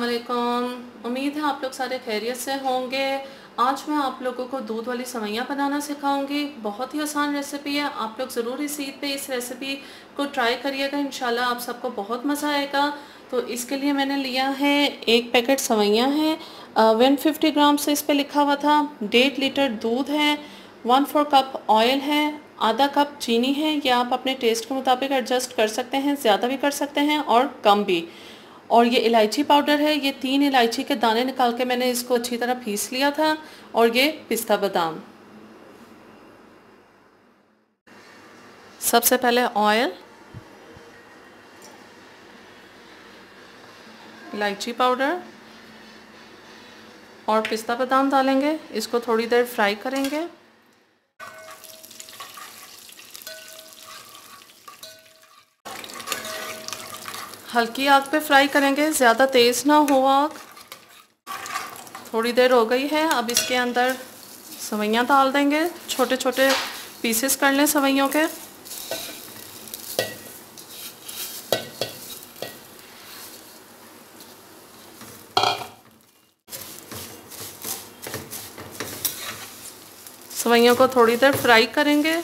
अस्सलामुअलैकुम। उम्मीद है आप लोग सारे खैरियत से होंगे। आज मैं आप लोगों को दूध वाली सवैयाँ बनाना सिखाऊंगी। बहुत ही आसान रेसिपी है, आप लोग ज़रूर इस ईद पे इस रेसिपी को ट्राई करिएगा, इंशाल्लाह आप सबको बहुत मज़ा आएगा। तो इसके लिए मैंने लिया है एक पैकेट सवैयाँ हैं, 150 ग्राम से इस पे लिखा हुआ था। 1.5 लीटर दूध है, 1/4 कप ऑयल है, आधा कप चीनी है। ये आप अपने टेस्ट के मुताबिक एडजस्ट कर सकते हैं, ज़्यादा भी कर सकते हैं और कम भी। और ये इलायची पाउडर है, ये 3 इलायची के दाने निकाल के मैंने इसको अच्छी तरह पीस लिया था। और ये पिस्ता बादाम। सबसे पहले ऑयल, इलायची पाउडर और पिस्ता बादाम डालेंगे। इसको थोड़ी देर फ्राई करेंगे। हल्की आग पे फ्राई करेंगे, ज़्यादा तेज़ ना हो आग। थोड़ी देर हो गई है, अब इसके अंदर सवैयाँ डाल देंगे। छोटे छोटे पीसेस कर लें सवैयों के। सवैयों को थोड़ी देर फ्राई करेंगे,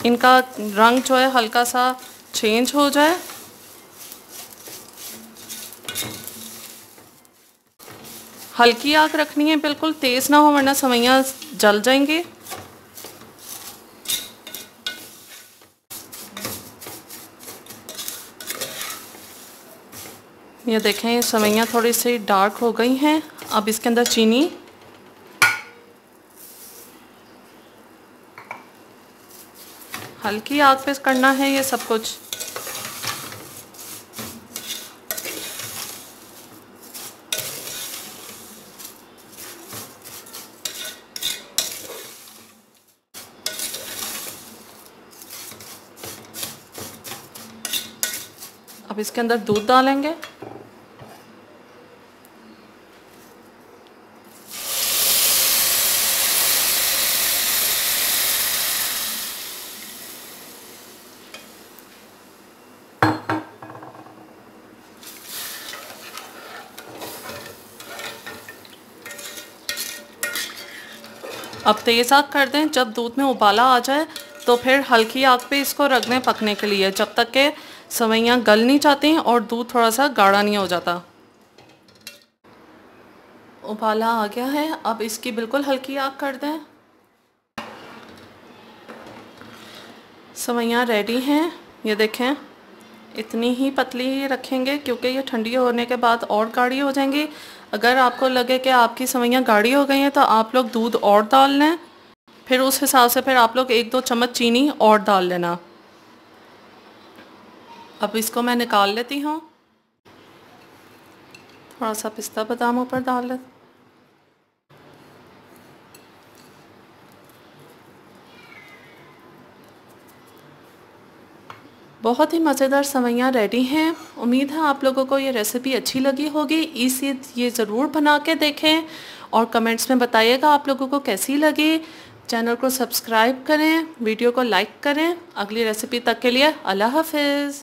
इनका रंग जो है हल्का सा चेंज हो जाए। हल्की आग रखनी है, बिल्कुल तेज़ ना हो वरना सवैयाँ जल जाएंगी। ये देखें, ये सवैयाँ थोड़ी सी डार्क हो गई हैं। अब इसके अंदर चीनी, हल्की आग पे करना है ये सब कुछ। अब इसके अंदर दूध डालेंगे। अब तेज़ आग कर दें। जब दूध में उबाला आ जाए तो फिर हल्की आग पे इसको रख दें पकने के लिए, जब तक के सवैयाँ गल नहीं जाती और दूध थोड़ा सा गाढ़ा नहीं हो जाता। उबाला आ गया है, अब इसकी बिल्कुल हल्की आग कर दें। सवैयाँ रेडी हैं, ये देखें। इतनी ही पतली ही रखेंगे क्योंकि ये ठंडी होने के बाद और गाढ़ी हो जाएंगी। अगर आपको लगे कि आपकी सवैयाँ गाढ़ी हो गई हैं तो आप लोग दूध और डाल लें, फिर उस हिसाब से फिर आप लोग 1-2 चम्मच चीनी और डाल लेना। अब इसको मैं निकाल लेती हूँ। थोड़ा सा पिस्ता बादाम ऊपर डाल लें। बहुत ही मज़ेदार सवैयाँ रेडी हैं। उम्मीद है आप लोगों को ये रेसिपी अच्छी लगी होगी। इसे ये ज़रूर बना के देखें और कमेंट्स में बताइएगा आप लोगों को कैसी लगी। चैनल को सब्सक्राइब करें, वीडियो को लाइक करें। अगली रेसिपी तक के लिए अल्लाह हाफ़िज़।